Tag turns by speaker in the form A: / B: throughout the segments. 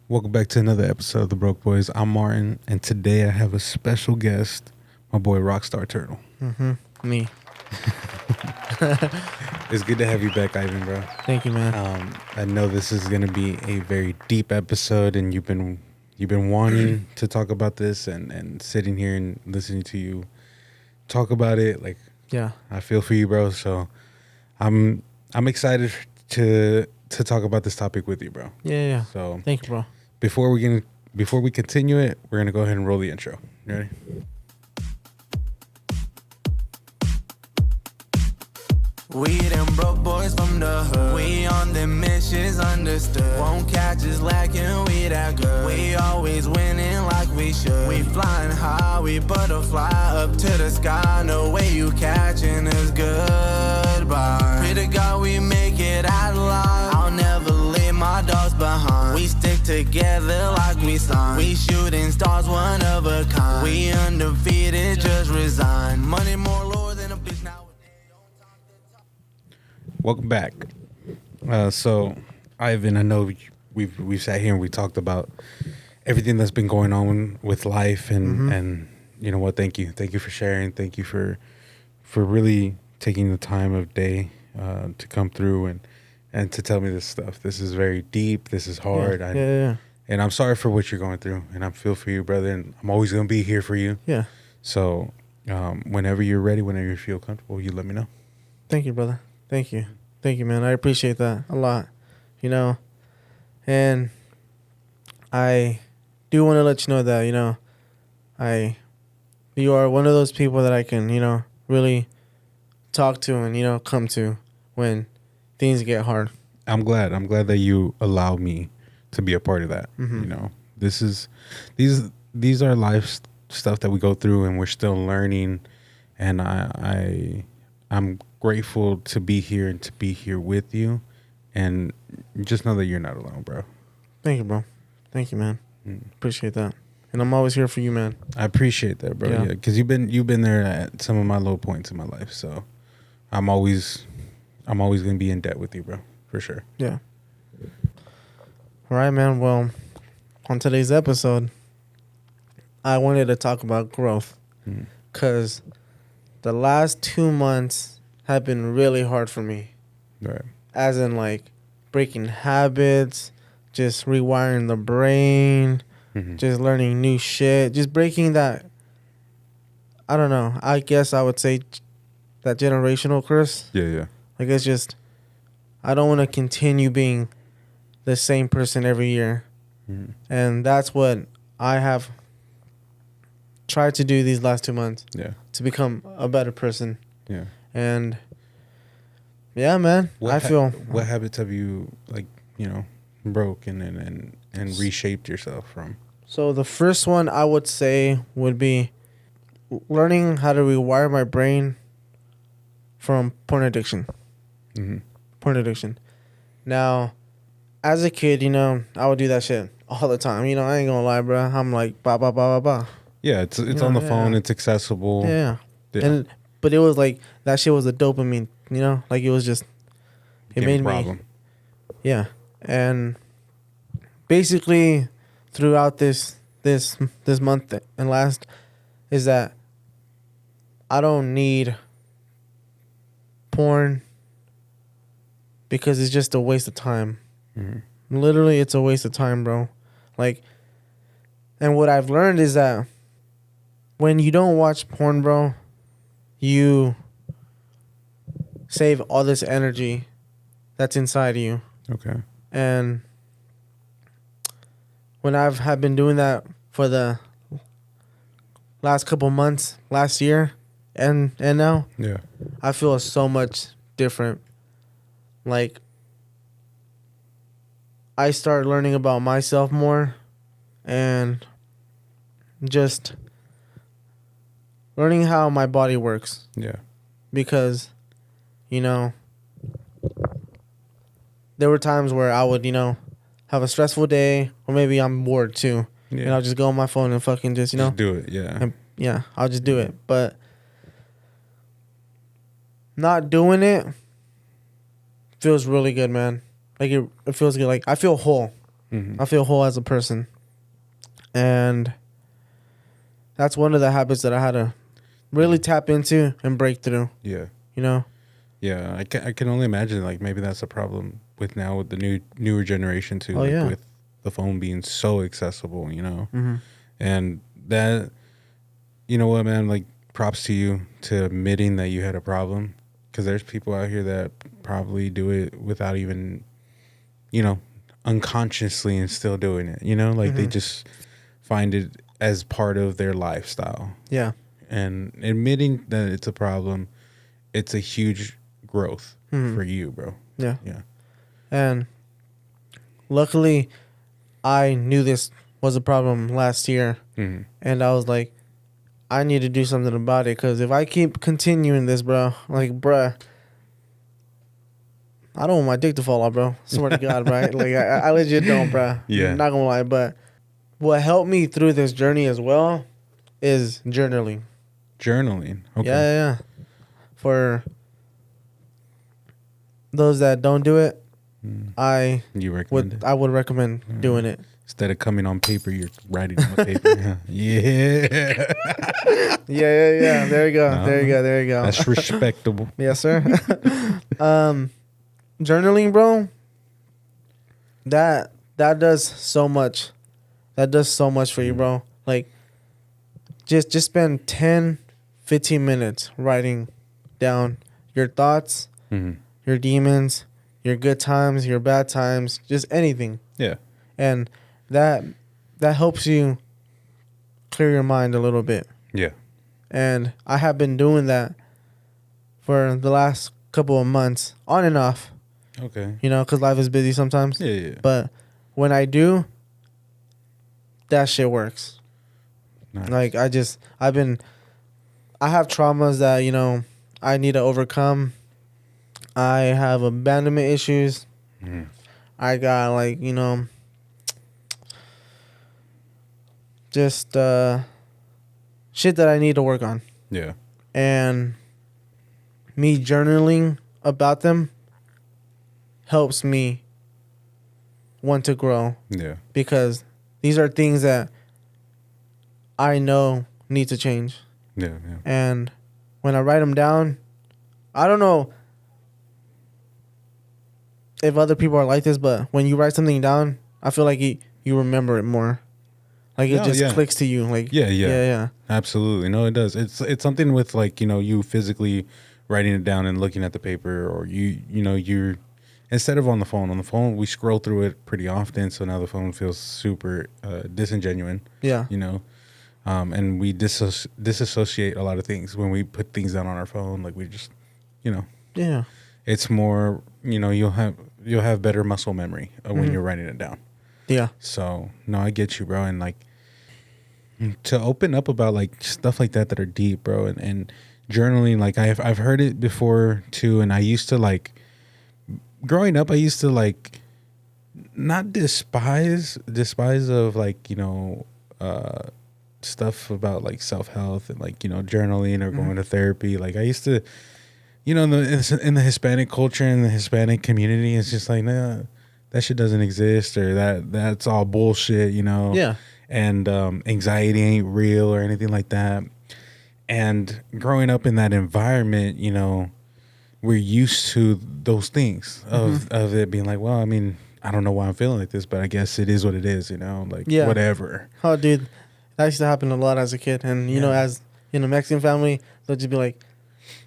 A: Welcome back to another episode of The Broke Boys. I'm Martin, and today I have a special guest, my boy Rockstar Turtle.
B: Me.
A: It's good to have you back, Ivan, bro.
B: Thank you, man.
A: I know this is going to be a very deep episode, and you've been wanting to talk about this, and sitting here and listening to you talk about it. Like,
B: Yeah.
A: I feel for you, bro. So I'm excited to talk about this topic with you, bro.
B: Yeah.
A: So
B: Thank you, bro.
A: before we continue it, we're gonna go ahead and roll the intro. You ready?
C: We them broke boys from the hood. We on them missions understood. Won't catch us lacking, we that good. We always winning like we should. We flying high, we butterfly up to the sky. No way you catching us goodbye. Pray to God we make it out alive. I'll never leave my dogs behind. We stick together like we signed. We shooting stars, one of a kind. We undefeated, just resign. Money more lower than a bitch now.
A: Welcome back. So, Ivan, I know we've sat here and we talked about everything that's been going on with life, and you know what? Thank you for sharing. Thank you for really taking the time of day to come through and to tell me this stuff. This is very deep. This is hard.
B: Yeah.
A: And I'm sorry for what you're going through, and I feel for you, brother. And I'm always gonna be here for you.
B: Yeah.
A: So, whenever you're ready, whenever you feel comfortable, you let me know.
B: Thank you, brother. Thank you, man. I appreciate that a lot. And I do want to let you know that you are one of those people that I can really talk to and come to when things get hard.
A: I'm glad that you allow me to be a part of that. You know, these are life stuff that we go through, and we're still learning. And I'm grateful to be here and to be here with you, and just know that you're not alone, bro.
B: Thank you, bro. Thank you, man. Appreciate that. And I'm always here for you, man.
A: I appreciate that, bro. Yeah, because you've been there at some of my low points in my life. So I'm always gonna be in debt with you, bro, for sure.
B: Yeah. All right, man. Well, on today's episode, I wanted to talk about growth because the last 2 months have been really hard for me.
A: Right.
B: As in, like, breaking habits, just rewiring the brain, just learning new shit, just breaking that, I don't know, I guess I would say that generational curse.
A: Yeah.
B: Like, it's just, I don't want to continue being the same person every year. And that's what I have tried to do these last 2 months.
A: Yeah.
B: To become a better person.
A: Yeah.
B: And yeah, man,
A: What habits have you, like, broken and reshaped yourself from?
B: So the first one I would say would be learning how to rewire my brain from porn addiction. Porn addiction. Now, as a kid, I would do that shit all the time. I ain't gonna lie, bro. I'm like, ba ba ba ba ba.
A: Yeah, it's on the phone. It's accessible.
B: Yeah. But it was like, that shit was a dopamine, like it was just, it made me. Yeah. And basically throughout this month and last is that I don't need porn because it's just a waste of time. Literally, it's a waste of time, bro. Like, and what I've learned is that when you don't watch porn, bro, you save all this energy that's inside of you.
A: Okay.
B: And when have been doing that for the last couple months, last year, and now,
A: Yeah,
B: I feel so much different. Like, I start learning about myself more and just learning how my body works.
A: yeah,
B: Because, there were times where I would, have a stressful day, or maybe I'm bored too.
A: yeah.
B: And I'll just go on my phone and fucking just,
A: Just do it. Yeah,
B: and, yeah, I'll just do it. But not doing it feels really good, man. Like, it feels good. Like, I feel whole. I feel whole as a person. And that's one of the habits that I had to really tap into and break through.
A: Yeah.
B: You know?
A: Yeah. I can only imagine, like, maybe that's a problem with now with the newer generation too.
B: Oh, yeah.
A: With the phone being so accessible, you know?
B: Mm-hmm.
A: And that, you know what, man, like, props to you to admitting that you had a problem, because there's people out here that probably do it without even, you know, unconsciously and still doing it, you know, like they just find it as part of their lifestyle.
B: Yeah.
A: And admitting that it's a problem, it's a huge growth for you, bro.
B: Yeah.
A: Yeah.
B: And luckily, I knew this was a problem last year. And I was like, I need to do something about it, because if I keep continuing this, bro, like, bruh, I don't want my dick to fall off, bro. Swear to God, right? Like, I legit don't, bro.
A: Yeah.
B: Not gonna lie. But what helped me through this journey as well is journaling.
A: Journaling. Okay.
B: Yeah. For those that don't do it,
A: You recommend it?
B: I would recommend doing it.
A: Instead of coming on paper, you're writing on paper. Huh? Yeah.
B: Yeah. There you go.
A: No.
B: There you go.
A: That's respectable.
B: Yes, sir. Journaling, bro. That does so much. That does so much for you, bro. Like, just spend 10, 15 minutes writing down your thoughts, your demons, your good times, your bad times, just anything.
A: Yeah.
B: And that helps you clear your mind a little bit.
A: Yeah.
B: And I have been doing that for the last couple of months, on and off.
A: Okay.
B: You know, because life is busy sometimes.
A: Yeah.
B: But when I do, that shit works.
A: Nice.
B: Like, I have traumas that, you know, I need to overcome. I have abandonment issues. I got, like, you know, just shit that I need to work on.
A: Yeah.
B: And me journaling about them helps me want to grow.
A: Yeah.
B: Because these are things that I know need to change.
A: Yeah.
B: And when I write them down, I don't know if other people are like this, but when you write something down, I feel like you remember it more. Like, it just clicks to you. Like, yeah.
A: Absolutely. No, it does. It's something with, like, you know, you physically writing it down and looking at the paper, or you're instead of on the phone, we scroll through it pretty often. So now the phone feels super disingenuous.
B: Yeah.
A: You know, and we disassociate a lot of things when we put things down on our phone. Like, we just, you know,
B: Yeah.
A: it's more, you know, you'll have better muscle memory when you're writing it down.
B: Yeah.
A: So, no, I get you, bro. And, like, to open up about, like, stuff like that are deep, bro, and journaling, like, I've heard it before too, and I used to, like, growing up, I used to, like, not despise of, like, you know, stuff about, like, self-health and, like, you know, journaling or going to therapy. Like, I used to, you know, in the Hispanic culture and the Hispanic community, it's just like, nah, that shit doesn't exist, or that's all bullshit, you know?
B: Yeah.
A: And anxiety ain't real or anything like that. And growing up in that environment, you know, we're used to those things of it being like, well, I mean, I don't know why I'm feeling like this, but I guess it is what it is, you know? Like, whatever.
B: Oh, dude, that used to happen a lot as a kid. And, you know, as in a Mexican family, they'll just be like,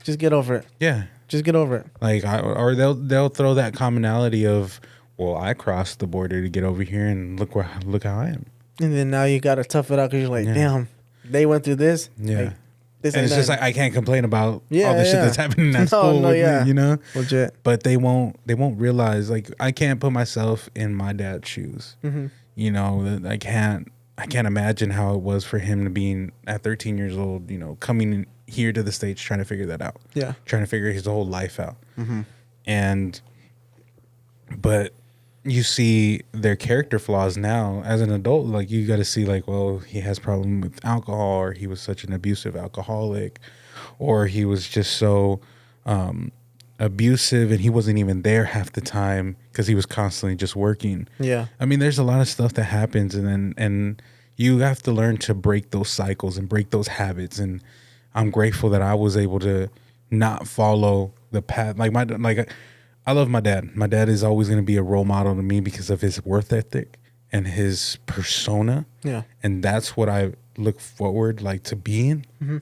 B: just get over it.
A: Yeah.
B: Just get over it.
A: Like, or they'll throw that commonality of, well, I crossed the border to get over here, and look how I am.
B: And then now you got to tough it out because you're like, damn, they went through this.
A: Yeah.
B: Like, this
A: and it's
B: that.
A: just like, I can't complain about all the shit that's happening at school with me, you know?
B: Legit.
A: But they won't realize, like, I can't put myself in my dad's shoes. You know, I can't imagine how it was for him to being at 13 years old, you know, coming here to the States trying to figure that out.
B: Yeah.
A: Trying to figure his whole life out. But you see their character flaws now as an adult. Like, you got to see, like, well, he has problem with alcohol, or he was such an abusive alcoholic, or he was just so abusive and he wasn't even there half the time because he was constantly just working.
B: Yeah.
A: I mean, there's a lot of stuff that happens, and you have to learn to break those cycles and break those habits. And I'm grateful that I was able to not follow the path. I love my dad. My dad is always going to be a role model to me because of his work ethic and his persona.
B: Yeah.
A: And that's what I look forward to being.
B: Mm-hmm.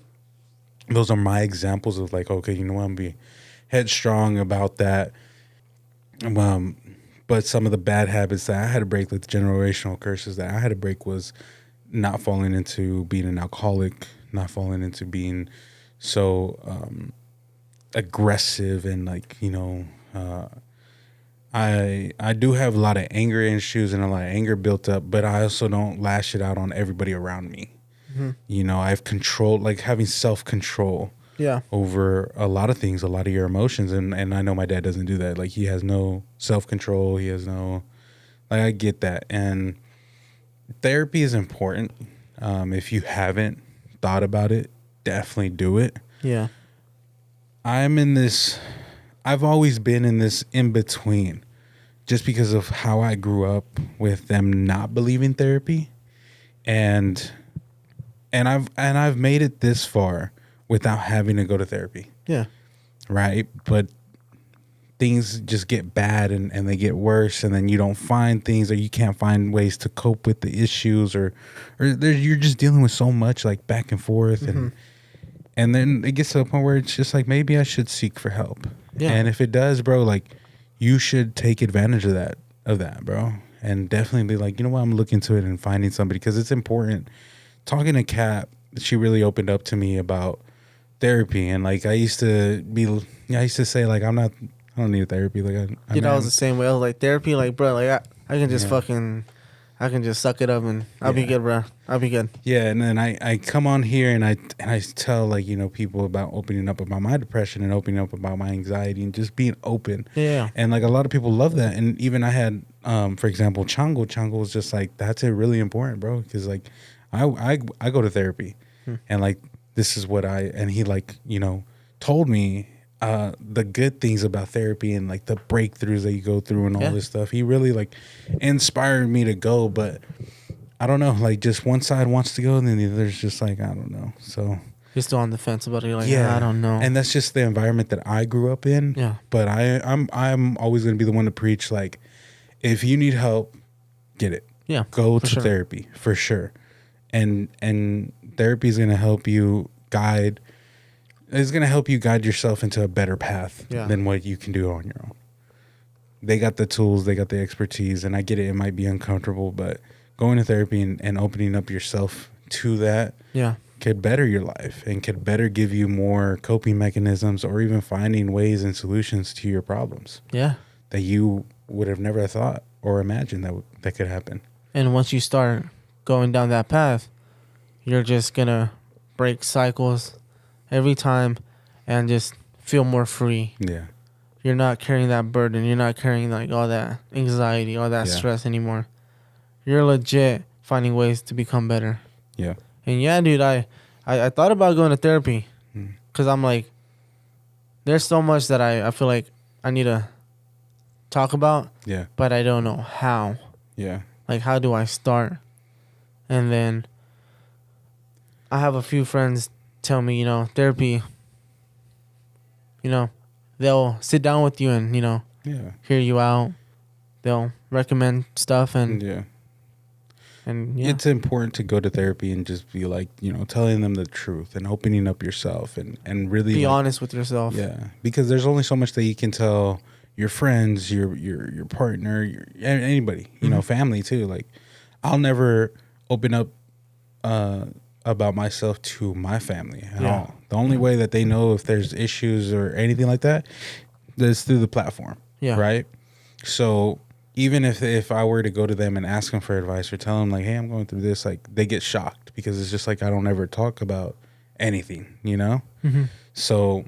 A: Those are my examples of okay, you know what, I'm being headstrong about that. But some of the bad habits that I had to break, like the generational curses that I had to break, was not falling into being an alcoholic, not falling into being so aggressive and I do have a lot of anger issues and a lot of anger built up, but I also don't lash it out on everybody around me. Mm-hmm. I have control, having self-control over a lot of things, a lot of your emotions. And I know my dad doesn't do that. He has no self-control. He has no, I get that. And therapy is important. If you haven't thought about it, definitely do it.
B: Yeah.
A: I've always been in this in-between just because of how I grew up with them not believing therapy. And I've made it this far without having to go to therapy.
B: Yeah.
A: Right? But things just get bad and they get worse, and then you don't find things, or you can't find ways to cope with the issues, or you're just dealing with so much back and forth. Mm-hmm. And then it gets to a point where it's just maybe I should seek for help. Yeah. And if it does, bro, you should take advantage of that, bro. And definitely be you know what, I'm looking into it and finding somebody, because it's important. Talking to Kat, she really opened up to me about therapy. And I used to say I don't need therapy.
B: I was the same way. I was like, therapy, bro, I can just I can just suck it up and I'll be good, bro. I'll be good.
A: Yeah, and then I come on here and I tell people about opening up about my depression and opening up about my anxiety and just being open.
B: Yeah.
A: And a lot of people love that. And even I had, for example, Chango was just that's really important, bro, because I go to therapy, and this is what he told me the good things about therapy and the breakthroughs that you go through and all this stuff. He really inspired me to go, but I don't know, just one side wants to go and then the other's just I don't know. So
B: you're still on the fence about it. You're I don't know.
A: And that's just the environment that I grew up in.
B: Yeah.
A: But I'm always going to be the one to preach if you need help, get it.
B: Yeah.
A: Go to therapy for sure. And therapy is going to help you guide. It's going to help you guide yourself into a better path than what you can do on your own. They got the tools, they got the expertise, and I get it. It might be uncomfortable, but going to therapy and opening up yourself to that could better your life and could better give you more coping mechanisms, or even finding ways and solutions to your problems.
B: Yeah.
A: That you would have never thought or imagined that could happen.
B: And once you start going down that path, you're just going to break cycles every time and just feel more free.
A: Yeah.
B: You're not carrying that burden. You're not carrying all that anxiety, all that stress anymore. You're legit finding ways to become better.
A: Yeah.
B: And dude, I thought about going to therapy because I'm there's so much that I feel like I need to talk about.
A: Yeah.
B: But I don't know how.
A: Yeah.
B: How do I start? And then I have a few friends tell me, therapy, they'll sit down with you and, hear you out. They'll recommend stuff and
A: it's important to go to therapy and just be telling them the truth and opening up yourself and really
B: be honest with yourself.
A: Yeah. Because there's only so much that you can tell your friends, your partner, anybody, family too. I'll never open up, about myself to my family at all. The only way that they know if there's issues or anything like that is through the platform. Yeah. Right? So even if I were to go to them and ask them for advice or tell them hey, I'm going through this, they get shocked because it's just I don't ever talk about anything,
B: Mm-hmm.
A: So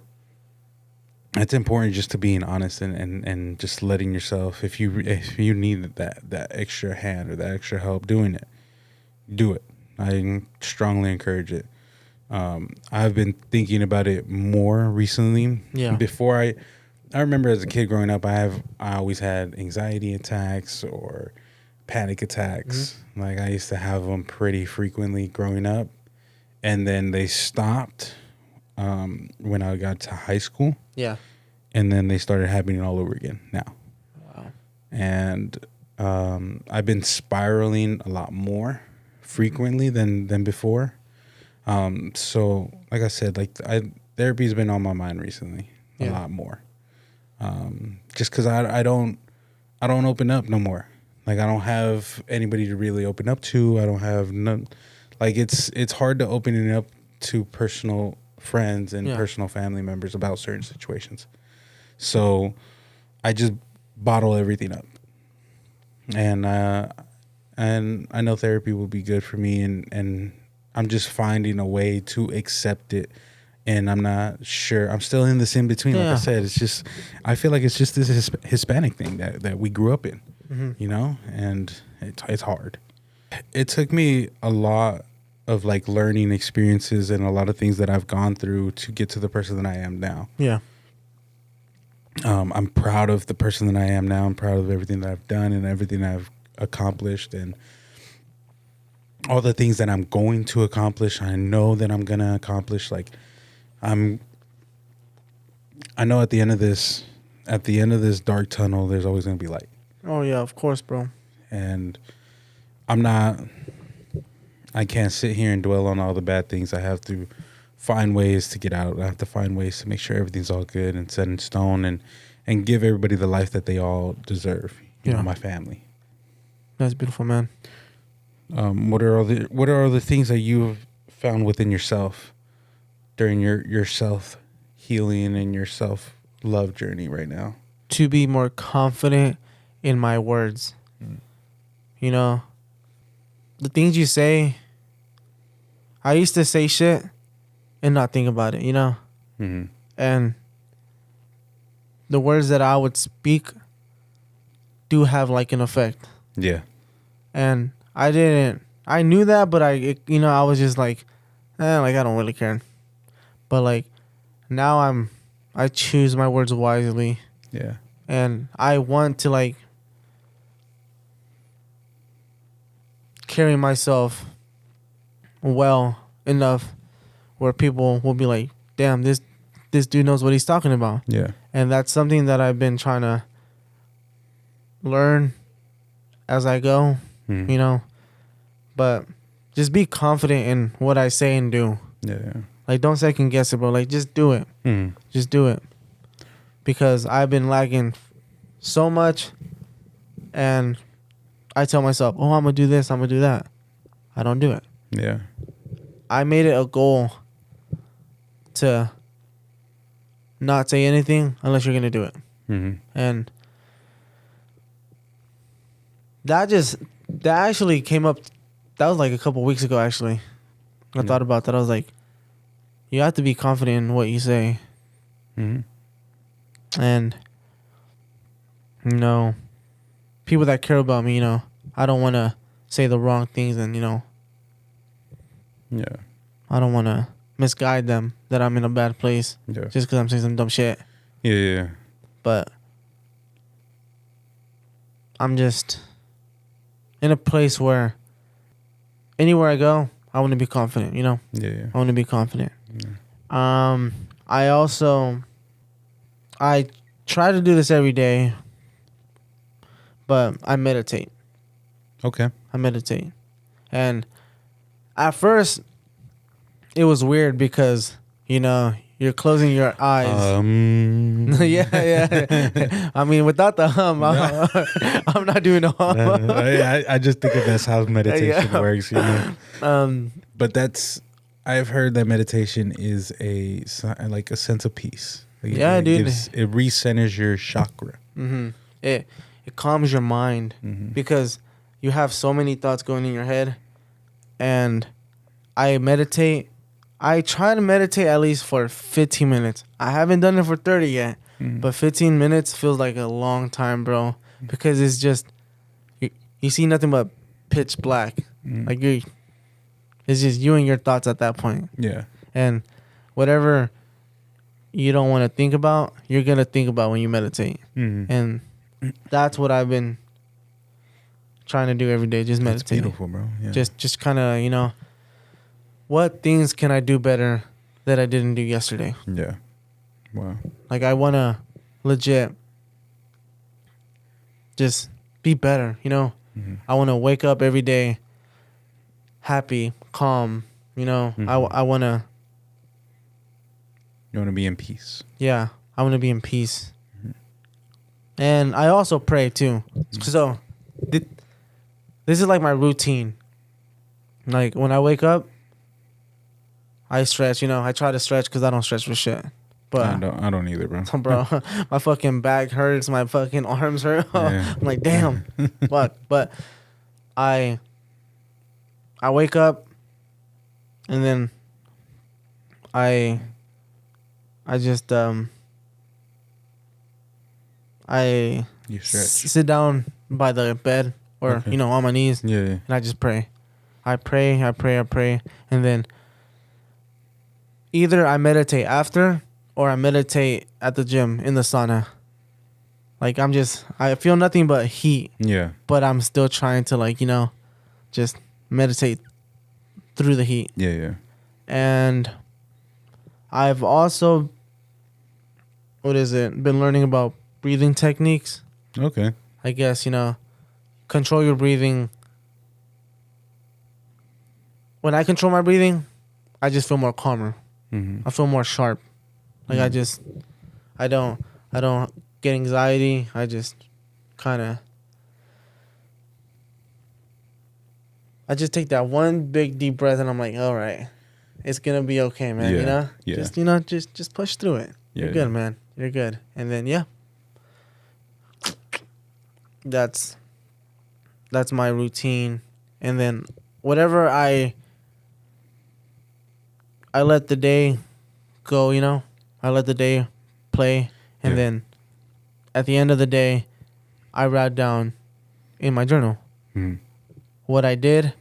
A: it's important just to being honest and just letting yourself, if you need that extra hand or that extra help doing it, do it. I strongly encourage it. I've been thinking about it more recently.
B: Yeah.
A: Before I remember as a kid growing up, I always had anxiety attacks or panic attacks. Like I used to have them pretty frequently growing up, and then they stopped when I got to high school,
B: Yeah.
A: and then they started happening all over again now.
B: Wow.
A: And I've been spiraling a lot more frequently than before. So like I said, like therapy's been on my mind recently a lot more. Just because I don't open up no more. Like I don't have anybody to really open up to. I don't have none. Like it's hard to open it up to personal friends and personal family members about certain situations. So I just bottle everything up. And I know therapy will be good for me, and I'm just finding a way to accept it. And I'm not sure. I'm still in this in between. Like I said, it's just, I feel like it's just this Hispanic thing that we grew up in, you know, and it's hard. It took me a lot of like learning experiences and a lot of things that I've gone through to get to the person that I am now.
B: Yeah.
A: I'm proud of the person that I am now. I'm proud of everything that I've done and everything I've accomplished and all the things that I'm going to accomplish. I know that I'm going to accomplish. Like I know at the end of this dark tunnel, there's always going to be light.
B: Oh yeah, of course, bro.
A: And I can't sit here and dwell on all the bad things. I have to find ways to get out. I have to find ways to make sure everything's all good and set in stone and give everybody the life that they all deserve. You know, my family.
B: That's beautiful, man.
A: What are all the things that you've found within yourself during your self healing and your self love journey right now?
B: To be more confident in my words. You know, the things you say, I used to say shit and not think about it, you know? And the words that I would speak do have like an effect.
A: Yeah.
B: And I knew that, but I was just like, like I don't really care. But like now I choose my words wisely.
A: Yeah.
B: And I want to like carry myself well enough where people will be like, damn, this dude knows what he's talking about.
A: Yeah.
B: And that's something that I've been trying to learn as I go, you know. But just be confident in what I say and do.
A: Yeah.
B: Like, don't second guess it, bro. Like, just do it. Just do it. Because I've been lagging so much. And I tell myself, oh, I'm going to do this, I'm going to do that. I don't do it.
A: Yeah.
B: I made it a goal to not say anything unless you're going to do it. And that actually came up. That was like a couple weeks ago, actually. I thought about that. I was like, you have to be confident in what you say. And, you know, people that care about me, you know, I don't want to say the wrong things and, you know, I don't want to misguide them that I'm in a bad place just because I'm saying some dumb shit.
A: Yeah.
B: But I'm just in a place where anywhere I go, I want to be confident, you know?
A: Yeah.
B: I want to be confident. I try to do this every day, but I meditate.
A: Okay.
B: I meditate. And at first, it was weird because, you know, you're closing your eyes. Yeah. I mean, without the hum, I'm not doing the hum.
A: I just think that's how meditation works, you know. But I've heard that meditation is like a sense of peace.
B: Yeah, dude.
A: It recenters your chakra.
B: It calms your mind because you have so many thoughts going in your head. And I meditate. I try to meditate at least for 15 minutes. I haven't done it for 30 yet. But 15 minutes feels like a long time, bro. Because it's just, you see nothing but pitch black. Like it's just you and your thoughts at that point.
A: Yeah.
B: And whatever you don't want to think about, you're going to think about when you meditate.
A: Mm-hmm.
B: And that's what I've been trying to do every day. Just meditate.
A: It's beautiful, bro. Yeah.
B: Just kind of, you know, what things can I do better that I didn't do yesterday?
A: Yeah. Wow.
B: Like, I want to legit just be better, you know?
A: Mm-hmm.
B: I want to wake up every day happy, calm, you know?
A: Mm-hmm.
B: I want to...
A: You want to be in peace.
B: Yeah, I want to be in peace. Mm-hmm. And I also pray, too. Mm-hmm. So, this is like my routine. Like, when I wake up, I stretch, you know? I try to stretch because I don't stretch for shit. But
A: I don't either, bro.
B: Bro, my fucking back hurts, my fucking arms hurt.
A: Yeah.
B: I'm like, damn. Fuck. But I wake up and then I just I
A: You stretch.
B: sit down by the bed or you know, on my knees.
A: Yeah.
B: And I just pray. I pray, and then either I meditate after or I meditate at the gym in the sauna. Like, I feel nothing but heat.
A: Yeah.
B: But I'm still trying to, like, you know, just meditate through the heat.
A: Yeah.
B: And I've also, been learning about breathing techniques.
A: Okay.
B: I guess, you know, control your breathing. When I control my breathing, I just feel more calmer.
A: Mm-hmm.
B: I feel more sharp. Like, I don't get anxiety. I just I just take that one big deep breath and I'm like, all right, it's going to be okay, man.
A: Yeah.
B: You know?
A: Yeah.
B: Just push through it.
A: Yeah,
B: You're good, man. You're good. And then, yeah, that's my routine. And then whatever I let the day go, you know, I let the day play, and then at the end of the day, I write down in my journal what I did,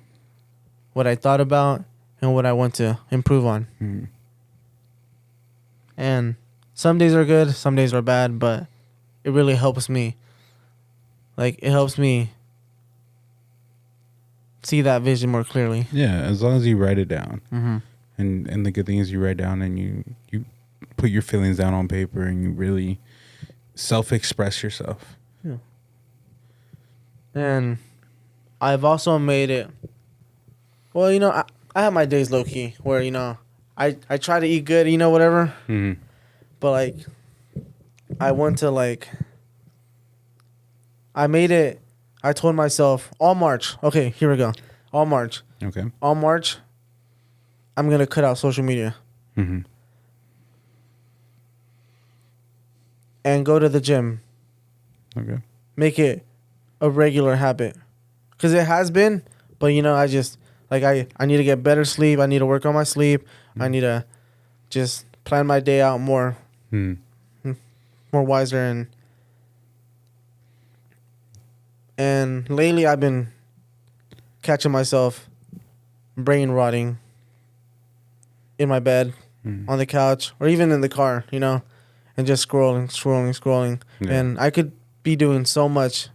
B: what I thought about, and what I want to improve on.
A: Mm-hmm.
B: And some days are good, some days are bad, but it really helps me. Like, it helps me see that vision more clearly.
A: Yeah, as long as you write it down.
B: Mm-hmm.
A: And the good thing is you write down and you put your feelings down on paper and you really self-express yourself.
B: Yeah. And I've also made it, well, you know, I have my days low-key where, you know, I try to eat good, you know, whatever.
A: Mm-hmm.
B: But, like, I want to, like, I made it, I told myself, all March, okay, here we go. All March, I'm going to cut out social media.
A: Mm-hmm.
B: And go to the gym.
A: Okay.
B: Make it a regular habit. Because it has been, but, you know, I just, like, I need to get better sleep. I need to work on my sleep. Mm-hmm. I need to just plan my day out more wiser. And lately I've been catching myself brain rotting in my bed, on the couch, or even in the car, you know, and just scrolling.
A: Yeah.
B: And I could be doing so much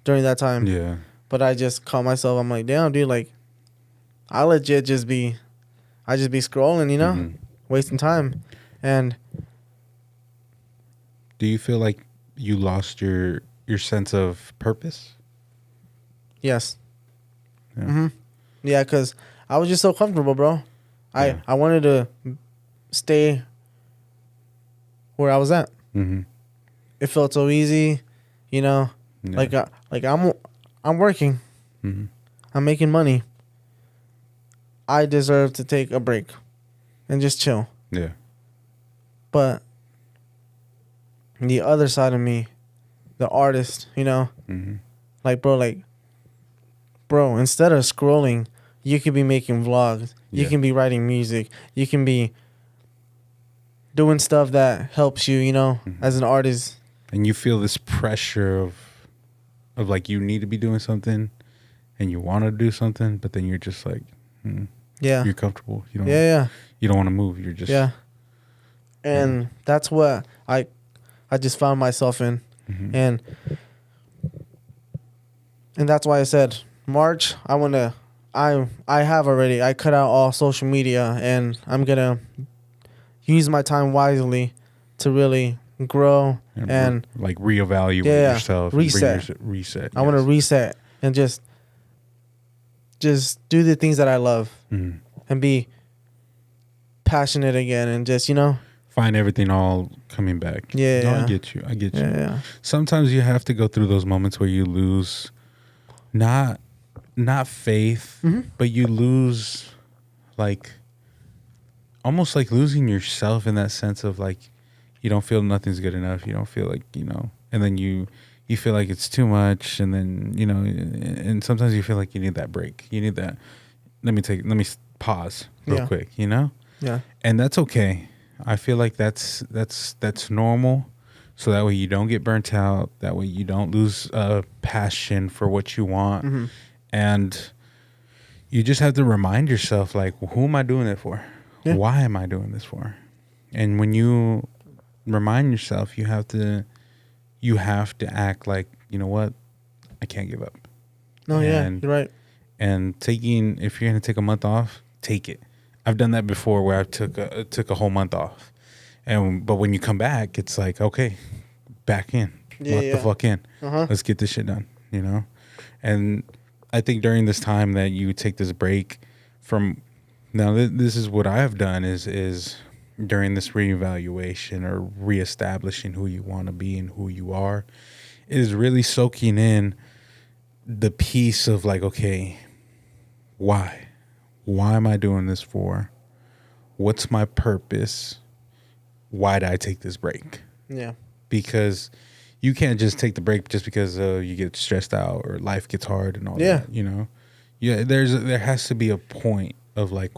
B: during that time.
A: Yeah.
B: But I just caught myself. I'm like, damn, dude, like, I legit just be scrolling, you know, wasting time. And
A: do you feel like you lost your sense of purpose?
B: Yes.
A: Yeah.
B: Mm-hmm. Yeah, because I was just so comfortable, bro.
A: Yeah.
B: I wanted to stay where I was at.
A: Mm-hmm.
B: It felt so easy, you know. Yeah. Like I'm working.
A: Mm-hmm.
B: I'm making money. I deserve to take a break and just chill.
A: Yeah.
B: But the other side of me, the artist, you know, like, bro, instead of scrolling, you could be making vlogs. You can be writing music. You can be doing stuff that helps you, you know, as an artist.
A: And you feel this pressure of like you need to be doing something and you want to do something, but then you're just like, you're comfortable. You don't, you don't want to move. You're just,
B: And that's what I just found myself in. And that's why I said March, I cut out all social media, and I'm going to use my time wisely to really grow and
A: like reevaluate yourself.
B: Reset.
A: Reset.
B: I want to reset and just do the things that I love and be passionate again, and just,
A: find everything all coming back.
B: Yeah.
A: No, I get you.
B: Yeah.
A: Sometimes you have to go through those moments where you lose not faith, but you lose, like, almost like losing yourself, in that sense of, like, you don't feel nothing's good enough. You don't feel like, and then you feel like it's too much. And then, and sometimes you feel like you need that break. You need that. Let me pause real quick,
B: Yeah.
A: And that's okay. I feel like that's normal. So that way you don't get burnt out. That way you don't lose passion for what you want. And you just have to remind yourself, like, who am I doing it for? Yeah. Why am I doing this for? And when you remind yourself, you have to act like, you know what? I can't give up.
B: No, you're right.
A: And if you're going to take a month off, take it. I've done that before, where I took a whole month off. But when you come back, it's like, okay, back in. Lock the fuck in. Let's get this shit done, And I think during this time that you take this break from, now this is what I have done is during this reevaluation or reestablishing who you want to be and who you are, is really soaking in the piece of, like, okay, why am I doing this for? What's my purpose? Why did I take this break?
B: Yeah.
A: Because you can't just take the break just because you get stressed out or life gets hard and all that, Yeah, there has to be a point of, like,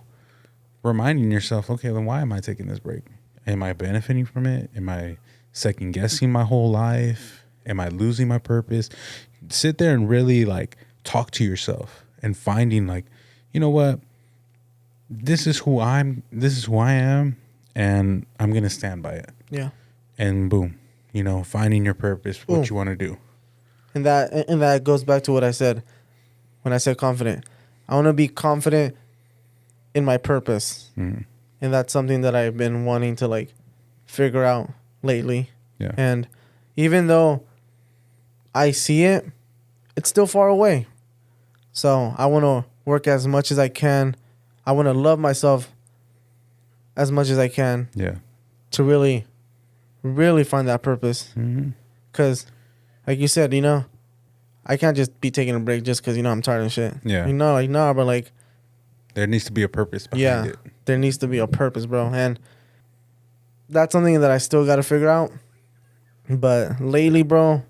A: reminding yourself, okay, then why am I taking this break? Am I benefiting from it? Am I second guessing my whole life? Am I losing my purpose? Sit there and really, like, talk to yourself and finding, like, you know what? This is who I am, and I'm going to stand by it.
B: Yeah.
A: And boom, finding your purpose, what you want to do.
B: And that goes back to what I said when I said confident. I want to be confident in my purpose. And that's something that I've been wanting to, like, figure out lately.
A: Yeah.
B: And even though I see it, it's still far away. So I want to work as much as I can. I want to love myself as much as I can.
A: Yeah.
B: To really, really find that purpose. Because, like you said, I can't just be taking a break just because, I'm tired of shit.
A: Yeah.
B: But, like,
A: there needs to be a purpose behind it.
B: There needs to be a purpose, bro. And that's something that I still got to figure out. But lately, bro,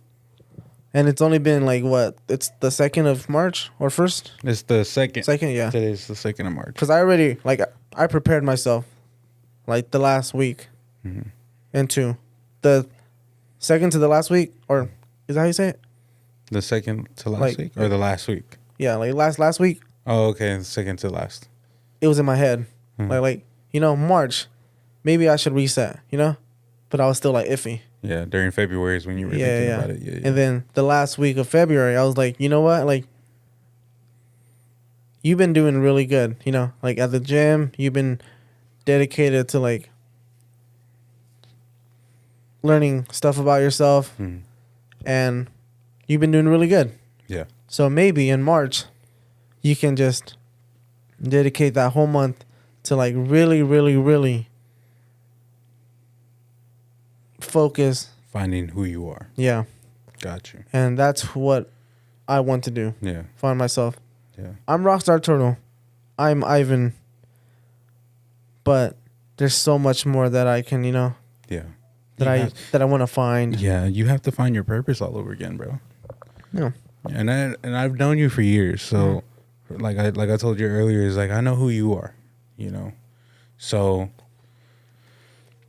B: and it's only been, like, what? It's the 2nd of March or 1st?
A: It's the 2nd.
B: 2nd, yeah.
A: Today's the 2nd of March.
B: Because I already, like, I prepared myself, like, the last week into the 2nd to the last week, or is that how you say it?
A: The 2nd to last week, or the last week?
B: Yeah, like last week.
A: Oh, okay. The 2nd to last.
B: It was in my head. Like, March, maybe I should reset, But I was still, like, iffy.
A: Yeah, during February is when you were thinking about it. Yeah.
B: And then the last week of February, I was like, you know what? Like, you've been doing really good, Like, at the gym, you've been dedicated to, like, learning stuff about yourself. And you've been doing really good.
A: Yeah.
B: So maybe in March, you can just dedicate that whole month to, like, really, really, really focus.
A: Finding who you are.
B: Yeah.
A: Got you.
B: And that's what I want to do.
A: Yeah.
B: Find myself.
A: Yeah.
B: I'm Rockstar Turtle. I'm Ivan. But there's so much more that I can,
A: Yeah.
B: that I want to find.
A: Yeah, you have to find your purpose all over again, bro.
B: Yeah.
A: And I've known you for years, so like I told you earlier, is like I know who you are, So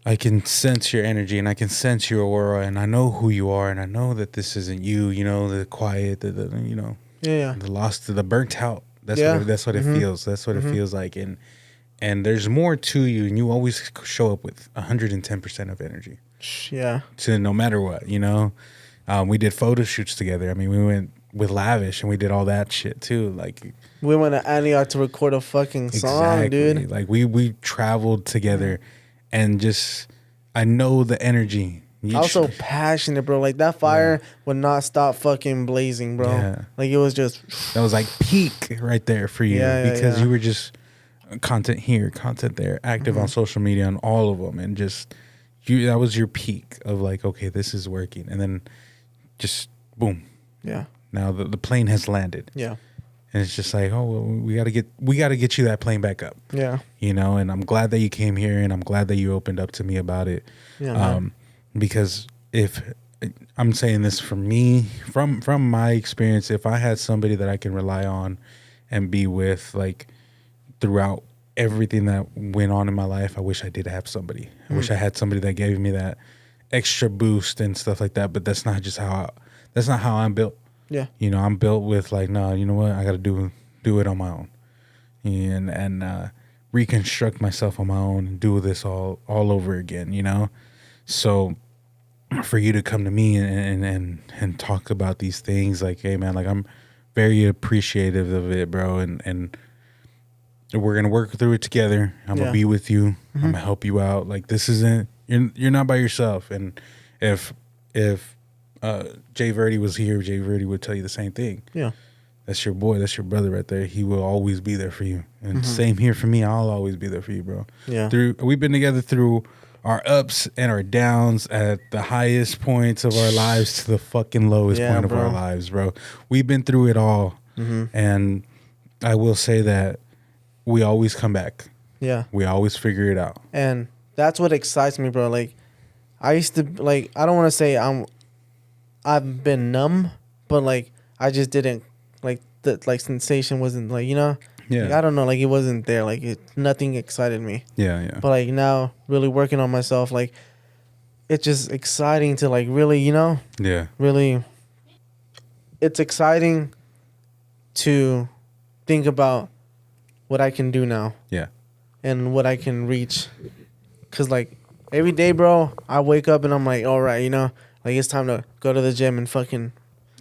A: I can sense your energy and I can sense your aura and I know who you are and I know that this isn't you, the quiet, the
B: Yeah.
A: the lost, the burnt out. That's what it feels. That's what it feels like. And and there's more to you, and you always show up with 110% of energy.
B: Yeah.
A: To no matter what, you know. We did photo shoots together. I mean, we went with Lavish and we did all that shit too. Like
B: We went to Antioch to record a fucking song, dude.
A: Like we traveled together, and just I know the energy.
B: I was so passionate, bro. Like that fire would not stop fucking blazing, bro.
A: Yeah.
B: Like it was just
A: That was like peak right there for you, because you were just content here, content there, active on social media on all of them, and just that was your peak of like, okay, this is working, and then just boom.
B: Yeah.
A: Now the plane has landed.
B: Yeah.
A: And it's just like, oh, well, we gotta get you that plane back up.
B: Yeah.
A: You know, and I'm glad that you came here, and I'm glad that you opened up to me about it.
B: Yeah.
A: Because if I'm saying this from me, from my experience, if I had somebody that I can rely on and be with, like throughout everything that went on in my life, I wish I did have somebody. I wish I had somebody that gave me that extra boost and stuff like that. But that's not how I'm built.
B: Yeah.
A: You know, I'm built with like, no, you know what? I got to do it on my own, and reconstruct myself on my own and do this all over again. You know, so for you to come to me and talk about these things, like, hey man, like I'm very appreciative of it, bro, and we're gonna work through it together. I'm gonna be with you. I'm gonna help you out. Like this isn't you're not by yourself. And if Jay Verdi was here, Jay Verdi would tell you the same thing.
B: Yeah.
A: That's your boy. That's your brother right there. He will always be there for you. And same here for me. I'll always be there for you, bro.
B: Yeah.
A: We've been together through our ups and our downs, at the highest points of our lives to the fucking lowest point of our lives, bro. We've been through it all. And I will say that we always come back.
B: Yeah.
A: We always figure it out.
B: And that's what excites me, bro. Like I used to, like, I don't want to say I've been numb, but like I just didn't, like, the like sensation wasn't, like, you know.
A: Yeah.
B: Like, I don't know, like it wasn't there. Like nothing excited me.
A: Yeah.
B: But like now, really working on myself, like it's just exciting to like really, you know.
A: Yeah.
B: Really, it's exciting to think about what I can do now.
A: Yeah.
B: And what I can reach. Cause like every day, bro, I wake up and I'm like, all right, you know, like it's time to go to the gym and fucking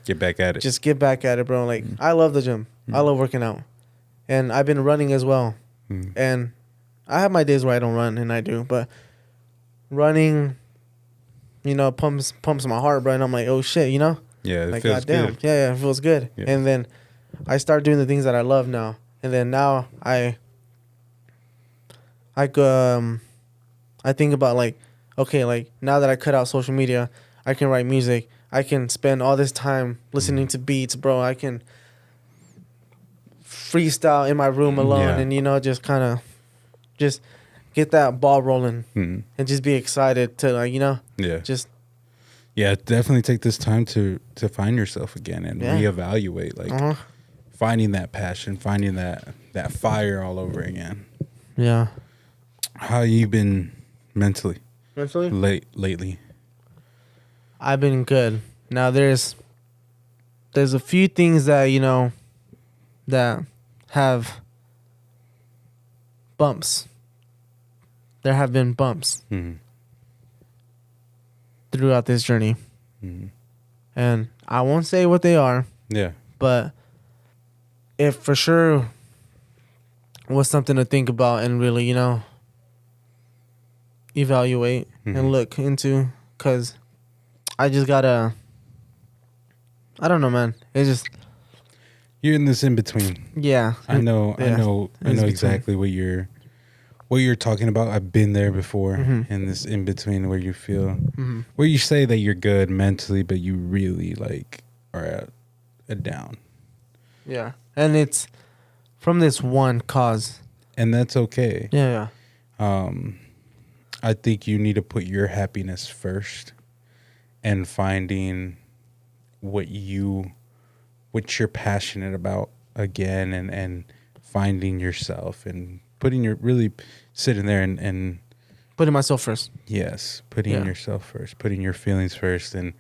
A: get back at it.
B: Just get back at it, bro. Like I love the gym. I love working out. And I've been running as well. And I have my days where I don't run, and I do. But running, you know, pumps my heart, bro. And I'm like, oh, shit, you know?
A: Yeah, it
B: like,
A: feels
B: goddamn.
A: good.
B: Yeah, it feels good.
A: Yeah.
B: And then I start doing the things that I love now. And then now I think about, like, okay, like, now that I cut out social media, I can write music. I can spend all this time listening to beats, bro. I can freestyle in my room alone and, you know, just kind of just get that ball rolling and just be excited to, like, you know, just
A: definitely take this time to find yourself again and reevaluate, like finding that passion, finding that fire all over again.
B: Yeah.
A: How you been mentally lately?
B: I've been good. Now there's a few things that, you know, that have bumps. There have been bumps throughout this journey. And I won't say what they are.
A: Yeah.
B: But it for sure was something to think about and really, you know, evaluate and look into. Because I just gotta, I don't know, man. It's just,
A: you're in this in between.
B: yeah.
A: I know exactly what you're talking about. I've been there before in this in between where you feel where you say that you're good mentally, but you really like are at a down.
B: Yeah. And it's from this one cause.
A: And that's okay.
B: Yeah.
A: I think you need to put your happiness first and finding what you're passionate about again, and finding yourself and really sitting there and
B: putting myself first.
A: Yes, putting yourself first, putting your feelings first, and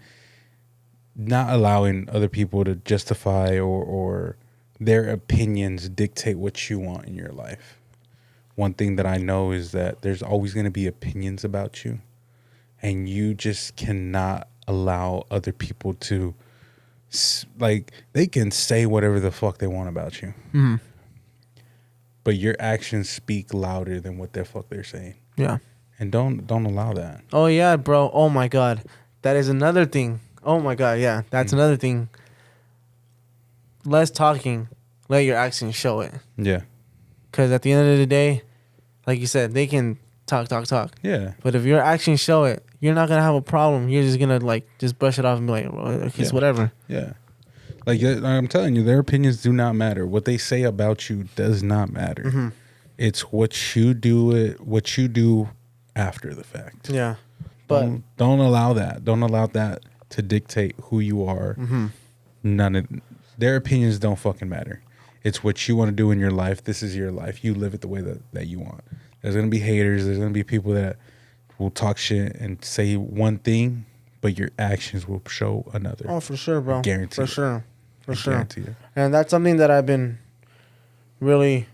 A: not allowing other people to justify or their opinions dictate what you want in your life. one thing that I know is that there's always going to be opinions about you, and you just cannot allow other people to, like, they can say whatever the fuck they want about you.
B: Mm-hmm.
A: But your actions speak louder than what the fuck they're saying.
B: Yeah.
A: And don't allow that.
B: Oh, yeah, bro. Oh, my God. That is another thing. Oh, my God. Yeah, that's another thing. Less talking. Let your actions show it.
A: Yeah.
B: Because at the end of the day, like you said, they can talk.
A: Yeah.
B: But if your actions show it, you're not going to have a problem. You're just going to, like, just brush it off and be like, well, it's whatever.
A: Yeah. Like, I'm telling you, their opinions do not matter. What they say about you does not matter.
B: Mm-hmm.
A: It's what you do after the fact.
B: Yeah. But
A: Don't allow that. Don't allow that to dictate who you are.
B: Mm-hmm.
A: None of their opinions don't fucking matter. It's what you want to do in your life. This is your life. You live it the way that you want. There's going to be haters. There's going to be people that will talk shit and say one thing, but your actions will show another.
B: Oh, for sure, bro.
A: Guarantee.
B: For sure. For sure.
A: Guarantee it.
B: And that's something that I've been really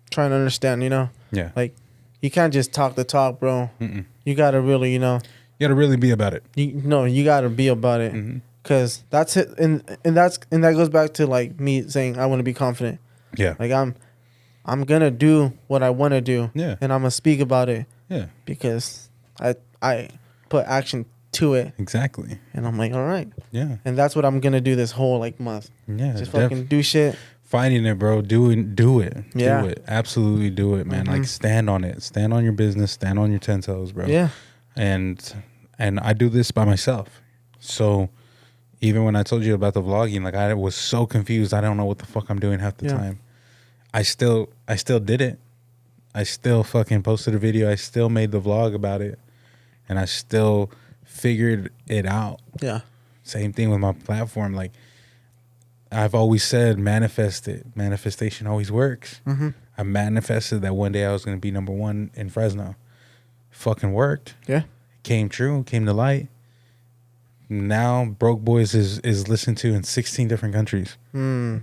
B: trying to understand, you know?
A: Yeah.
B: Like, you can't just talk the talk, bro.
A: Mm-mm.
B: You got to really, you know.
A: You got to really be about it.
B: You got to be about it.
A: Mm-hmm.
B: Because that's it. And that goes back to, like, me saying I want to be confident.
A: Yeah.
B: Like, I'm going to do what I want to do.
A: Yeah.
B: And I'm going to speak about it.
A: Yeah.
B: Because I put action to it.
A: Exactly.
B: And I'm like, all right.
A: Yeah.
B: And that's what I'm going to do this whole, like, month.
A: Yeah.
B: Just fucking do shit.
A: Fighting it, bro. Do it.
B: Yeah.
A: Do it. Absolutely do it, man.
B: Mm-hmm.
A: Like, stand on it. Stand on your business. Stand on your 10 toes, bro.
B: Yeah.
A: And I do this by myself. So even when I told you about the vlogging, like, I was so confused. I don't know what the fuck I'm doing half the time. I still did it. I still fucking posted a video. I still made the vlog about it. And I still figured it out.
B: Yeah.
A: Same thing with my platform. Like, I've always said, manifest it. Manifestation always works.
B: Mm-hmm.
A: I manifested that one day I was going to be number one in Fresno. Fucking worked.
B: Yeah.
A: Came true. Came to light. Now Broke Boys is listened to in 16 different countries.
B: Oh,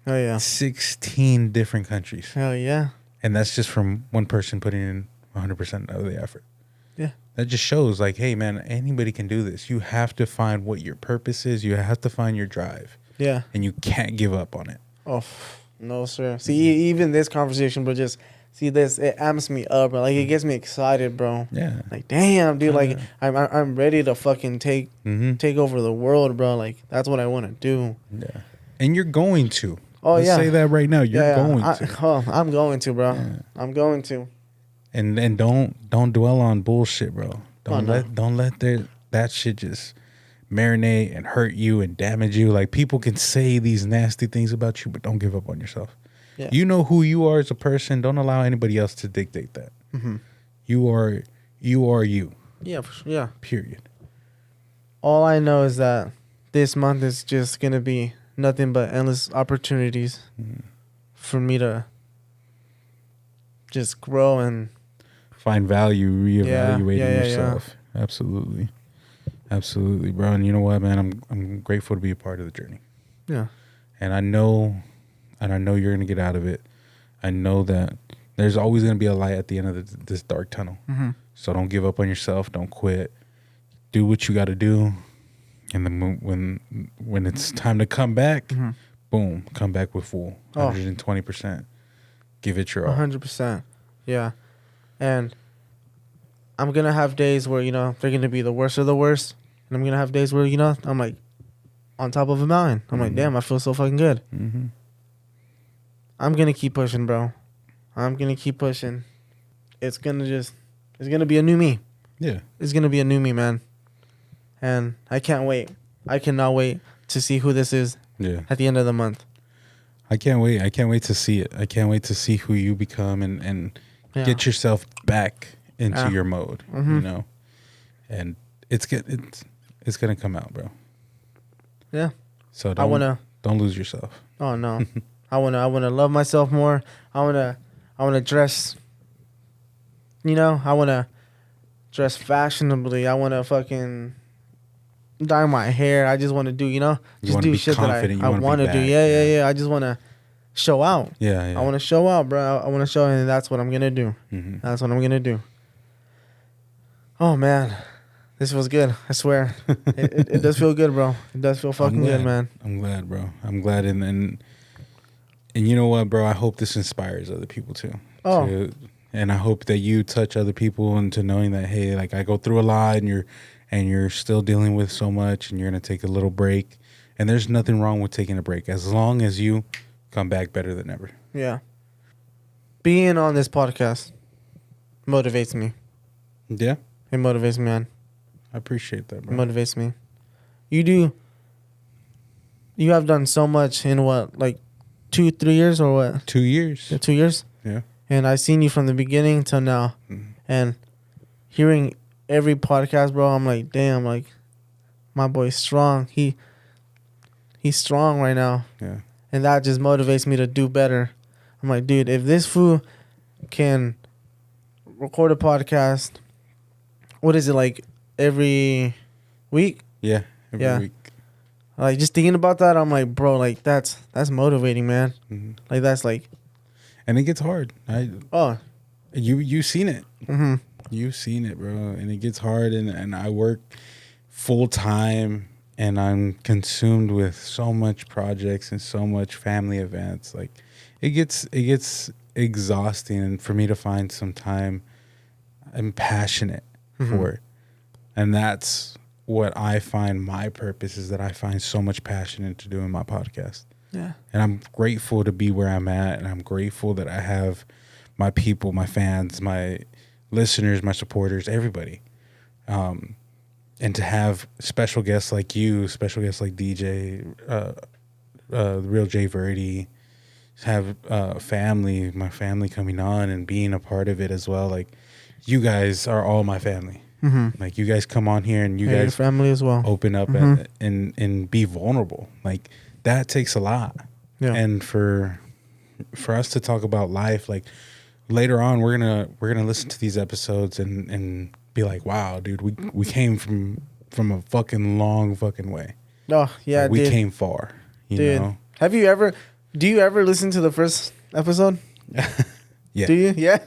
B: yeah.
A: 16 different countries.
B: Hell yeah.
A: And that's just from one person putting in 100% of the effort.
B: Yeah.
A: That just shows, like, hey, man, anybody can do this. You have to find what your purpose is. You have to find your drive.
B: Yeah.
A: And you can't give up on it.
B: Oh, no, sir. See, even this conversation, bro, just see this, it amps me up, bro. Like, it gets me excited, bro.
A: Yeah.
B: Like, damn, dude. Like, I'm ready to fucking take over the world, bro. Like, that's what I want to do.
A: Yeah. And you're going to.
B: Oh,
A: Let's
B: yeah.
A: say that right now. You're going to.
B: I'm going to, bro.
A: Yeah.
B: I'm going to.
A: And don't dwell on bullshit, bro. Don't let that shit just marinate and hurt you and damage you. Like, people can say these nasty things about you, but don't give up on yourself.
B: Yeah.
A: You know who you are as a person. Don't allow anybody else to dictate that.
B: Mm-hmm.
A: You are you.
B: Yeah, for sure. Yeah.
A: Period.
B: All I know is that this month is just gonna be nothing but endless opportunities for me just grow and
A: find value, reevaluating
B: yeah,
A: yourself. Absolutely. Absolutely, bro. And you know what, man? I'm grateful to be a part of the journey.
B: Yeah.
A: And I know you're going to get out of it. I know that there's always going to be a light at the end of this dark tunnel.
B: Mm-hmm.
A: So don't give up on yourself. Don't quit. Do what you got to do. And then when it's time to come back, boom, come back with full 120%. Give it your all.
B: 100%. Yeah. And I'm going to have days where, they're going to be the worst of the worst. And I'm going to have days where, I'm like on top of a mountain. I'm like, damn, I feel so fucking good.
A: Mm-hmm.
B: I'm going to keep pushing, bro. I'm going to keep pushing. It's going to be a new me.
A: Yeah.
B: It's going to be a new me, man. And I can't wait. I cannot wait to see who this is at the end of the month.
A: I can't wait. I can't wait to see it. I can't wait to see who you become and get yourself back into your mode, And it's gonna come out, bro.
B: Yeah.
A: So don't lose yourself.
B: Oh no. I wanna love myself more. I wanna dress. I wanna dress fashionably. I wanna fucking dye my hair. I just wanna do, just do shit that I wanna do. Yeah. I just wanna show out.
A: Yeah.
B: I want to show out, bro. I want to show, and that's what I'm gonna do.
A: Mm-hmm.
B: That's what I'm gonna do. Oh man, this was good. I swear, it does feel good, bro. It does feel fucking good, man.
A: I'm glad, bro. I'm glad, and you know what, bro? I hope this inspires other people too.
B: Oh.
A: And I hope that you touch other people into knowing that, hey, like I go through a lot, and you're still dealing with so much, and you're gonna take a little break. And there's nothing wrong with taking a break as long as you come back better than ever.
B: Yeah. Being on this podcast motivates me.
A: Yeah,
B: It motivates me, man.
A: I appreciate that,
B: It
A: bro.
B: motivates me. You have done so much in what, like 2-3 years or what?
A: 2 years.
B: Yeah, 2 years?
A: Yeah.
B: And I've seen you from the beginning till now.
A: Mm-hmm.
B: And hearing every podcast, bro, I'm like, damn, like, my boy's strong. He's strong right now.
A: Yeah.
B: And that just motivates me to do better. I'm like, dude, if this fool can record a podcast, what is it, like, every week?
A: Yeah. Every week.
B: Like, just thinking about that, I'm like, bro, like, that's motivating, man.
A: Mm-hmm.
B: Like, that's like,
A: And it gets hard. You've seen it.
B: mm-hmm.
A: You've seen it, bro. And it gets hard, and I work full time, and I'm consumed with so much projects and so much family events. Like, it gets exhausting, and for me to find some time, I'm passionate for it. And that's what I find my purpose is, that I find so much passion into doing my podcast.
B: Yeah.
A: And I'm grateful to be where I'm at, and I'm grateful that I have my people, my fans, my listeners, my supporters, everybody. And to have special guests like you, special guests like DJ, the real Jay Verdi, have my family coming on and being a part of it as well. Like, you guys are all my family.
B: Mm-hmm.
A: Like, you guys come on here and you
B: Your
A: guys
B: family as well.
A: open up and be vulnerable. Like, that takes a lot.
B: Yeah.
A: And for us to talk about life, like, later on we're gonna listen to these episodes and be like, wow, dude, we came from a fucking long fucking way.
B: Oh yeah,
A: like, we
B: dude.
A: came far, you
B: Dude,
A: know.
B: do you ever listen to the first episode?
A: Yeah.
B: Do you? Yeah.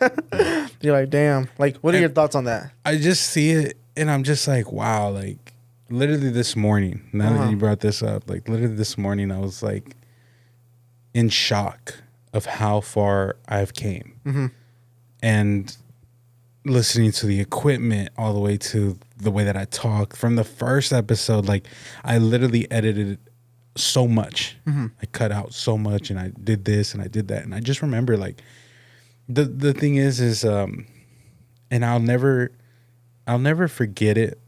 B: You're like, damn. Like, what are your thoughts on that?
A: I just see it and I'm just like, wow. Like, literally this morning, now that you brought this up, like, literally this morning I was like in shock of how far I've came.
B: Mm-hmm.
A: And listening to the equipment all the way to the way that I talk from the first episode, like, I literally edited so much.
B: Mm-hmm.
A: I cut out so much, and I did this and I did that. And I just remember, like, the thing is and I'll never forget it.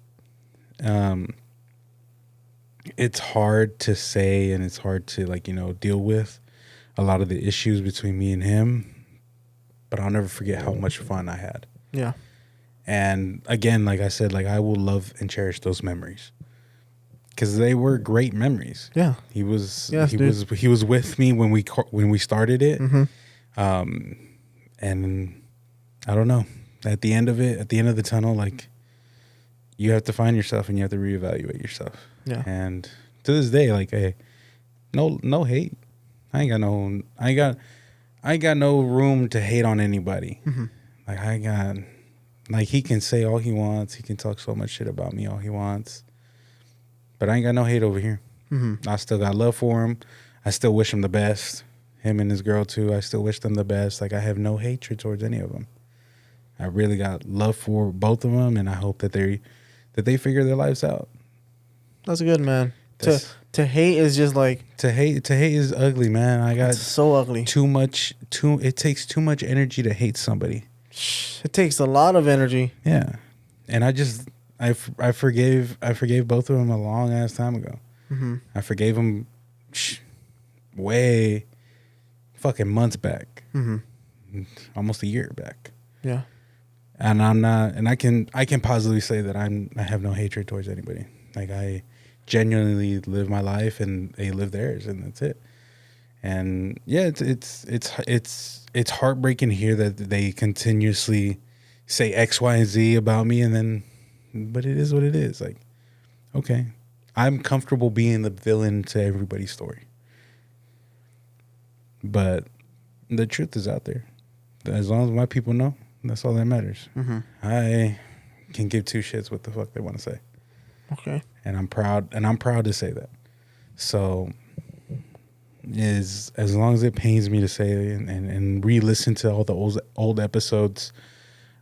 A: It's hard to say, and it's hard to, like, deal with a lot of the issues between me and him, but I'll never forget how much fun I had.
B: Yeah.
A: And again, like I said, like, I will love and cherish those memories because they were great memories.
B: Yeah.
A: He was
B: Yes,
A: he was with me when we started it.
B: Mm-hmm.
A: And I don't know, at the end of the tunnel, like, you have to find yourself and you have to reevaluate yourself.
B: Yeah.
A: And to this day, like, hey, no hate. I ain't got no room to hate on anybody.
B: Mm-hmm.
A: Like, he can say all he wants. He can talk so much shit about me all he wants. But I ain't got no hate over here.
B: Mm-hmm.
A: I still got love for him. I still wish him the best. Him and his girl too. I still wish them the best. Like, I have no hatred towards any of them. I really got love for both of them, and I hope that they figure their lives out.
B: That's good, man. To hate is just like,
A: to hate is ugly, man. I got
B: it's so ugly.
A: it takes too much energy to hate somebody.
B: It takes a lot of energy.
A: Yeah. And I forgave both of them a long ass time ago.
B: Mm-hmm.
A: I forgave them way fucking months back.
B: Mm-hmm.
A: Almost a year back.
B: Yeah.
A: And I'm not, and I can positively say that I have no hatred towards anybody. Like, I genuinely live my life and they live theirs, and that's it. And yeah, it's heartbreaking to hear that they continuously say X, Y, and Z about me, but it is what it is. Like, okay, I'm comfortable being the villain to everybody's story. But the truth is out there. As long as my people know, that's all that matters.
B: Mm-hmm.
A: I can give two shits what the fuck they want to say.
B: Okay.
A: And I'm proud to say that. So as long as it pains me to say it and re-listen to all the old episodes,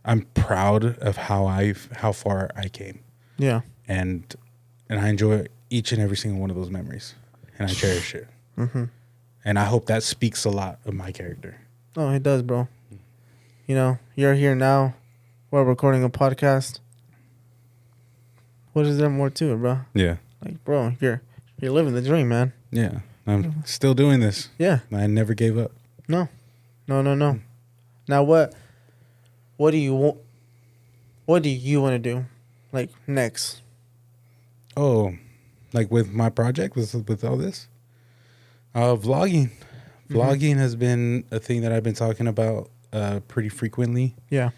A: I'm proud of how far I came.
B: Yeah.
A: And I enjoy each and every single one of those memories. And I cherish it.
B: Mm-hmm.
A: And I hope that speaks a lot of my character.
B: Oh, it does, bro. You know, you're here now. We're recording a podcast. What is there more to it, bro?
A: Yeah.
B: Like, bro, you're living the dream, man.
A: Yeah. I'm still doing this.
B: Yeah.
A: I never gave up.
B: No. Now what do you want? What do you want to do, like, next?
A: Oh, like with my project, with all this? Vlogging. Vlogging has been a thing that I've been talking about pretty frequently.
B: Yeah.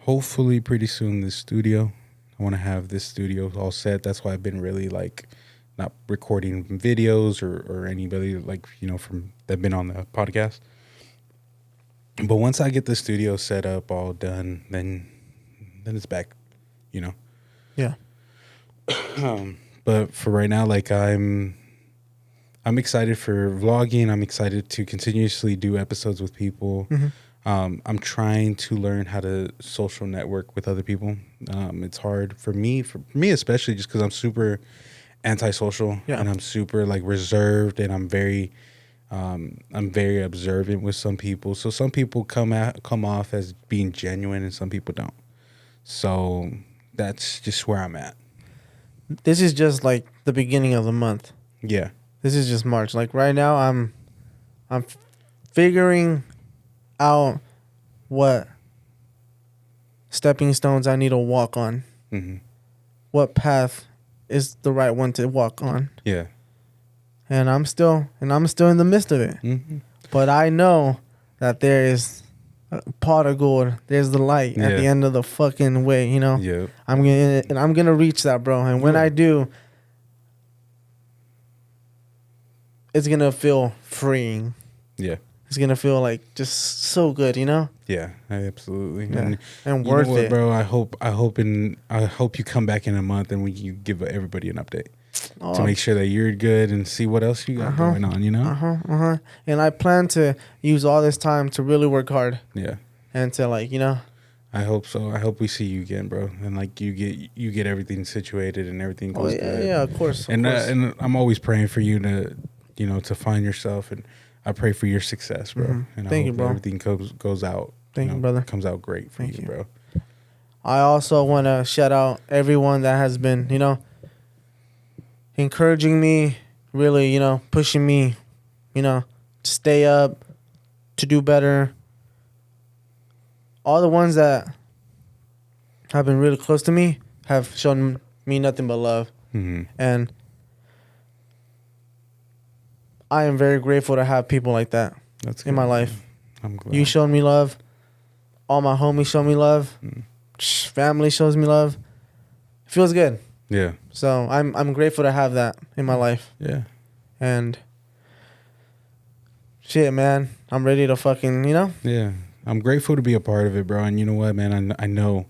A: Hopefully pretty soon this studio. I want to have this studio all set. That's why I've been really like not recording videos or anybody like, you know, from that been on the podcast. But once I get the studio set up, all done, then it's back, you know.
B: Yeah.
A: But for right now, like I'm excited for vlogging. I'm excited to continuously do episodes with people.
B: Mm-hmm.
A: I'm trying to learn how to social network with other people. It's hard for me especially, just because I'm super antisocial and I'm super like reserved, and I'm very observant with some people. So some people come off as being genuine, and some people don't. So that's just where I'm at.
B: This is just like the beginning of the month.
A: Yeah.
B: This is just March. Like right now, I'm figuring out what stepping stones I need to walk on.
A: Mm-hmm.
B: What path is the right one to walk on?
A: Yeah.
B: And I'm still in the midst of it.
A: Mm-hmm.
B: But I know that there is a pot of gold. There's the light at the end of the fucking way. You know.
A: Yeah.
B: I'm gonna reach that, bro. And when I do, it's gonna feel freeing.
A: Yeah.
B: It's gonna feel like just so good, you know.
A: Yeah, absolutely.
B: Yeah. And
A: you
B: worth
A: know what,
B: it,
A: bro. I hope you come back in a month and you give everybody an update to make sure that you're good and see what else you got going on. You know.
B: And I plan to use all this time to really work hard.
A: Yeah.
B: And to, like, you know.
A: I hope so. I hope we see you again, bro, and like you get everything situated and everything goes good.
B: Yeah, of course.
A: And I'm always praying for you to, you know, to find yourself, and I pray for your success, bro.
B: Mm-hmm.
A: And
B: Thank
A: I
B: you,
A: hope
B: bro.
A: everything goes out.
B: Thank you, brother.
A: Comes out great for you, bro.
B: I also want to shout out everyone that has been, you know, encouraging me, really, you know, pushing me, you know, to stay up, to do better. All the ones that have been really close to me have shown me nothing but love.
A: Mm-hmm.
B: And I am very grateful to have people like that in my life.
A: I'm glad.
B: You showed me love. All my homies show me love. Family shows me love. It feels good.
A: Yeah.
B: So I'm grateful to have that in my life.
A: Yeah.
B: And shit, man, I'm ready to fucking, you know.
A: Yeah. I'm grateful to be a part of it, bro. And you know what, man? I know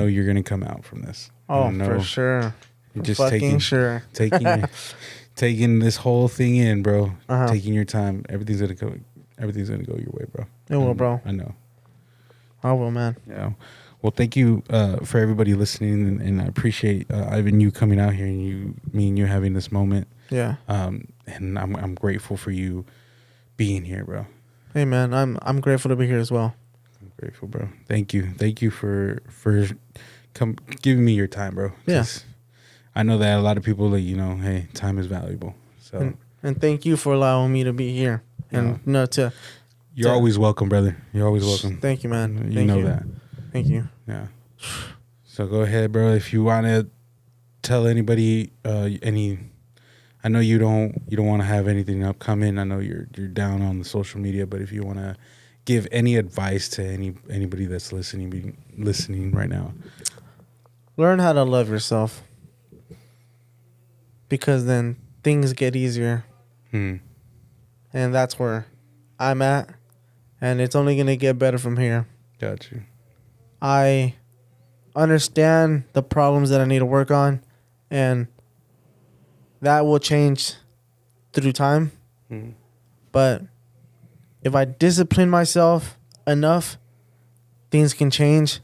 A: you're gonna come out from this.
B: Oh, for sure.
A: Just
B: fucking sure.
A: taking this whole thing in, bro.
B: Uh-huh.
A: Taking your time. Everything's gonna go your way, bro.
B: It will, bro.
A: I know.
B: I will, man.
A: Yeah. Well, thank you for everybody listening, and I appreciate Ivan, you coming out here, and me and you having this moment.
B: Yeah.
A: And I'm grateful for you being here, bro.
B: Hey, man, I'm grateful to be here as well.
A: I'm grateful, bro. Thank you for giving me your time, bro.
B: Yeah.
A: I know that a lot of people, like, you know, hey, time is valuable. So
B: and thank you for allowing me to be here, and you know,
A: you're always welcome, brother. You're always welcome.
B: Thank you, man.
A: You know that.
B: Thank you.
A: Yeah. So go ahead, bro. If you want to tell anybody I know you don't want to have anything upcoming. I know you're down on the social media, but if you want to give any advice to anybody that's listening right now,
B: learn how to love yourself, because then things get easier.
A: Hmm.
B: And that's where I'm at. And it's only going to get better from here.
A: Got you.
B: I understand the problems that I need to work on. And that will change through time.
A: Hmm.
B: But if I discipline myself enough, things can change.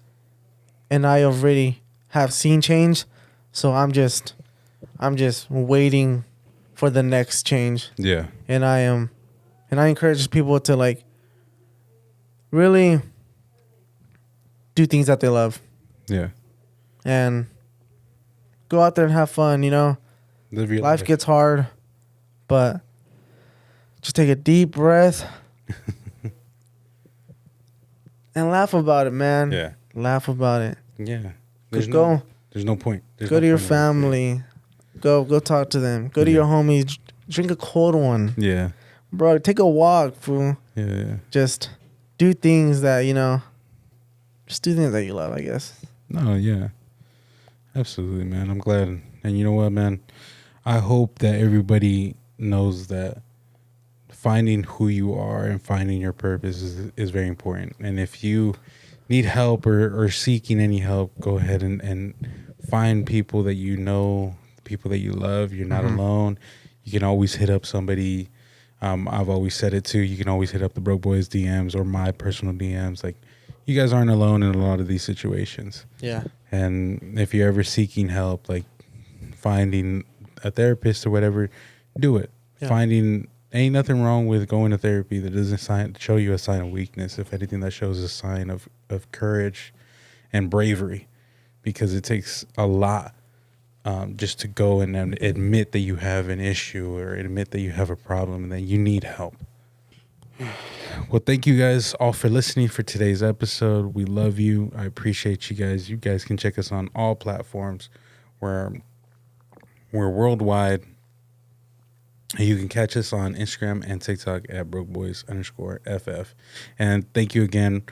B: And I already have seen change. So I'm just waiting for the next change.
A: Yeah.
B: And I encourage people to like really do things that they love
A: Yeah.
B: and go out there and have fun, you know.
A: Live your
B: Life gets hard, but just take a deep breath and laugh about it, man.
A: Yeah.
B: Laugh about it.
A: Yeah.
B: There's no
A: point. There's
B: go
A: no
B: to your
A: point in it.
B: family. Go talk to them. Go to
A: Yeah.
B: your homies. Drink a cold one.
A: Yeah.
B: Bro, take a walk, fool.
A: Yeah.
B: Just do things that, you know, just do things that you love, I guess.
A: No, yeah. Absolutely, man. I'm glad. And you know what, man? I hope that everybody knows that finding who you are and finding your purpose is very important. And if you need help or seeking any help, go ahead and find people that you know, people that you love. You're not alone. You can always hit up somebody. I've always said it too. You can always hit up the Broke Boys DMs or my personal DMs. Like, you guys aren't alone in a lot of these situations.
B: Yeah.
A: And if you're ever seeking help, like finding a therapist or whatever, do it.
B: Yeah.
A: Ain't nothing wrong with going to therapy. That doesn't show you a sign of weakness. If anything, that shows a sign of courage and bravery, because it takes a lot just to go and admit that you have an issue or admit that you have a problem and that you need help. Well, thank you guys all for listening for today's episode. We love you. I appreciate you guys. You guys can check us on all platforms. We're worldwide. You can catch us on Instagram and TikTok at brokeboys_FF. And thank you again,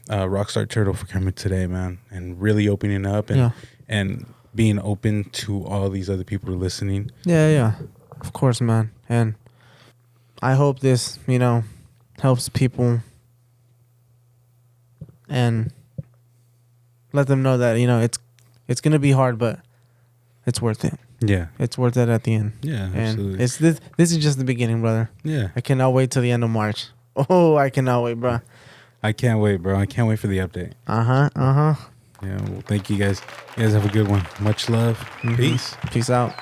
A: Rockstar Turtle, for coming today, man, and really opening up and being open to all these other people listening.
B: Yeah. Of course, man. And I hope this, you know, helps people and let them know that, you know, it's going to be hard, but it's worth it.
A: Yeah.
B: It's worth it at the end.
A: Yeah,
B: and
A: absolutely.
B: it's this is just the beginning, brother.
A: Yeah.
B: I cannot wait till the end of March. Oh, I cannot wait, bro.
A: I can't wait, bro. I can't wait for the update.
B: Uh-huh.
A: Yeah, well, thank you guys. You guys have a good one. Much love. Peace.
B: Peace out.